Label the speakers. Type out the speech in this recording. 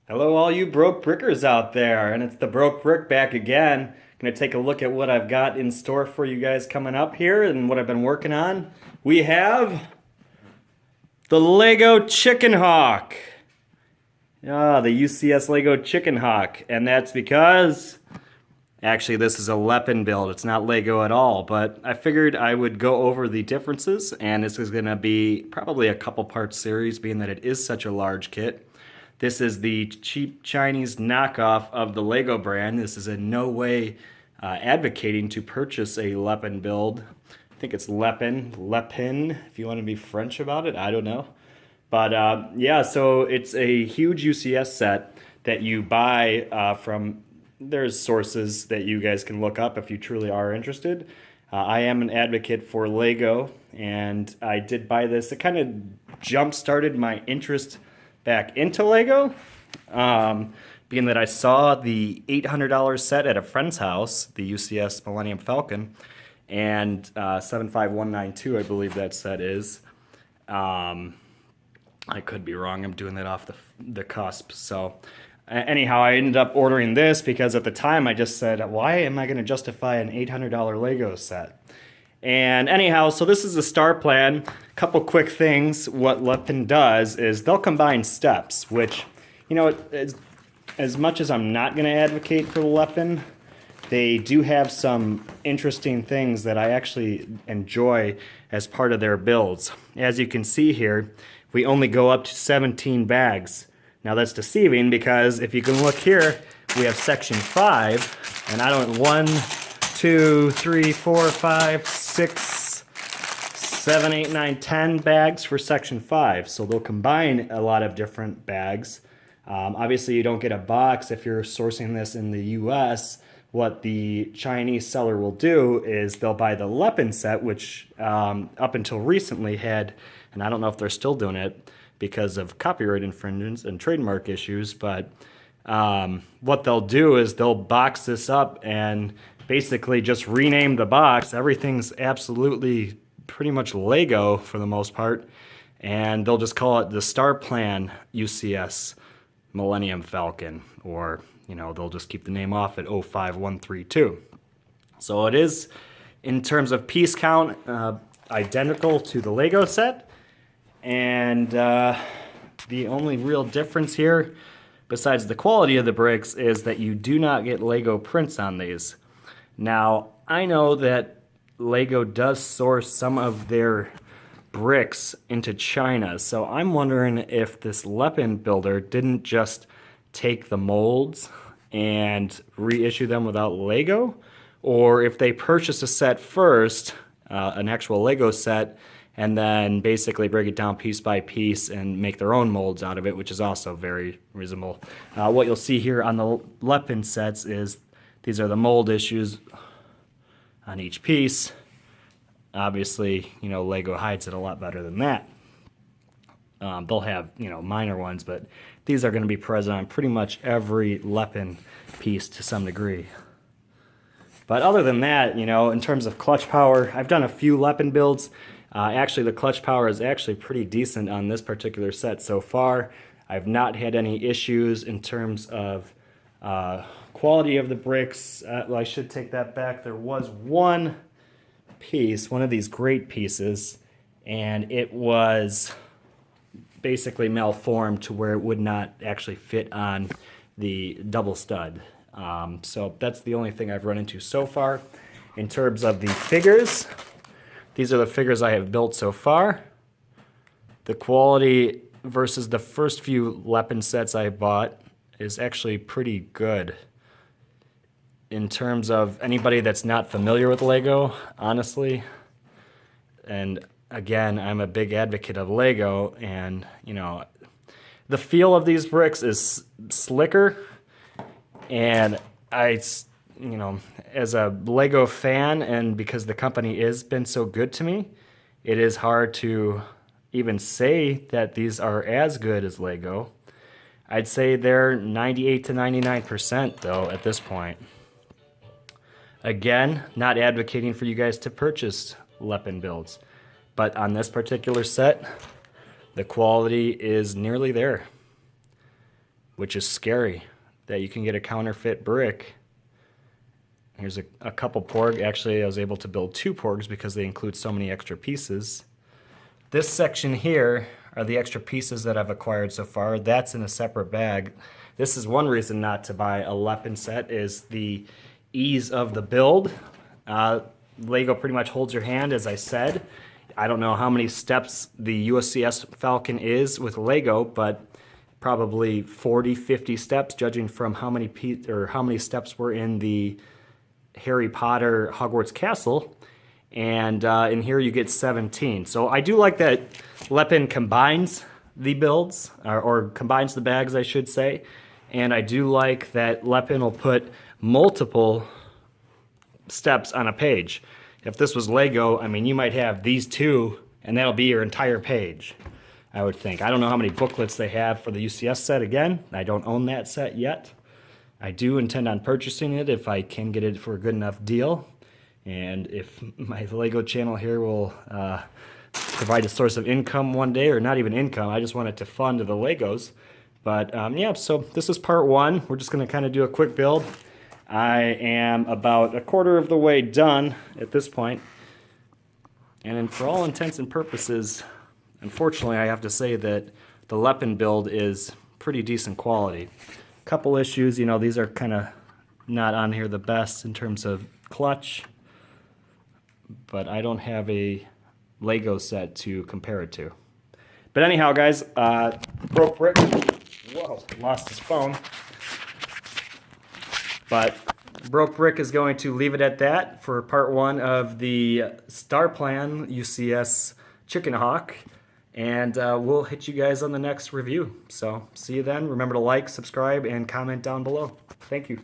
Speaker 1: Hello, all you broke brickers out there, and it's the Broke Brick back again. Gonna take a look at what I've got in store for you guys coming up here and what I've been working on. We have the Lego Chicken Hawk. The UCS Lego Chicken Hawk, and that's because actually this is a Lepin build. It's not Lego at all, but I figured I would go over the differences, and this is gonna be probably a couple part series, being that it is such a large kit. This is the cheap Chinese knockoff of the Lego brand. This is in no way advocating to purchase a Lepin build. I think it's Lepin, if you want to be French about it. I don't know. But yeah, so it's a huge UCS set that you buy from, there's sources that you guys can look up if you truly are interested. I am an advocate for Lego, and I did buy this. It kind of jump-started my interest back into Lego, being that I saw the $800 set at a friend's house, the UCS Millennium Falcon, and 75192, I believe that set is. I could be wrong. I'm doing that off the cusp. So anyhow, I ended up ordering this because at the time I just said, why am I going to justify an $800 Lego set? And anyhow, so this is the star plan. Couple quick things. What Lepin does is they'll combine steps, which, you know, as much as I'm not going to advocate for the Lepin, they do have some interesting things that I actually enjoy as part of their builds. As you can see here, we only go up to 17 bags. Now that's deceiving because if you can look here, we have section 5, and I don't, 1, 2, 3, 4, 5, 6, 7, 8, 9, 10 bags for section 5. So they'll combine a lot of different bags. Obviously, you don't get a box if you're sourcing this in the US. What the Chinese seller will do is they'll buy the Lepin set, which up until recently had, and I don't know if they're still doing it because of copyright infringements and trademark issues, but what they'll do is they'll box this up and basically just rename the box. Everything's absolutely pretty much Lego for the most part, and they'll just call it the Star Plan UCS Millennium Falcon, or you know, they'll just keep the name off at 05132. So it is, in terms of piece count, identical to the Lego set, and the only real difference here, besides the quality of the bricks, is that you do not get Lego prints on these. Now, I know that Lego does source some of their bricks into China, so I'm wondering if this Lepin builder didn't just take the molds and reissue them without Lego, or if they purchased a set first, an actual Lego set, and then basically break it down piece by piece and make their own molds out of it, which is also very reasonable. What you'll see here on the Lepin sets is these are the mold issues on each piece. Obviously, you know, Lego hides it a lot better than that. They'll have, you know, minor ones, but these are going to be present on pretty much every Lepin piece to some degree. But other than that, you know, in terms of clutch power, I've done a few Lepin builds. Actually, the clutch power is actually pretty decent on this particular set so far. I've not had any issues in terms of quality of the bricks. Well, I should take that back. There was one piece, one of these great pieces, and it was basically malformed to where it would not actually fit on the double stud. So that's the only thing I've run into so far. In terms of the figures, these are the figures I have built so far. The quality versus the first few Lepin sets I bought is actually pretty good. In terms of anybody that's not familiar with Lego, honestly, and again, I'm a big advocate of Lego, and you know, the feel of these bricks is slicker, and you know, as a Lego fan, and because the company has been so good to me, it is hard to even say that these are as good as Lego. I'd say they're 98 to 99% though at this point. Again, not advocating for you guys to purchase Lepin builds, but on this particular set, the quality is nearly there. which is scary that you can get a counterfeit brick. Here's a couple porg. Actually, I was able to build 2 porgs because they include so many extra pieces. This section here are the extra pieces that I've acquired so far. That's in a separate bag. This is one reason not to buy a Lepin set, is the ease of the build. Lego pretty much holds your hand, as I said. I don't know how many steps the UCS Falcon is with Lego, but probably 40, 50 steps, judging from how many steps were in the Harry Potter Hogwarts Castle. And in here you get 17. So I do like that Lepin combines the builds, or combines the bags, I should say. And I do like that Lepin will put multiple steps on a page. If this was Lego, I mean, you might have these 2, and that'll be your entire page, I would think. I don't know how many booklets they have for the UCS set. Again, I don't own that set yet. I do intend on purchasing it if I can get it for a good enough deal. And if my Lego channel here will provide a source of income one day, or not even income, I just want it to fund the Legos. But yeah, so this is part 1. We're just going to kind of do a quick build. I am about a quarter of the way done at this point. And for all intents and purposes, unfortunately, I have to say that the Lepin build is pretty decent quality. Couple issues, you know, these are kind of not on here the best in terms of clutch, but I don't have a Lego set to compare it to. But anyhow, guys, broke brick. Whoa, lost his phone. But broke brick is going to leave it at that for part 1 of the Star Plan UCS Chicken Hawk. And we'll hit you guys on the next review. So see you then. Remember to like, subscribe, and comment down below. Thank you.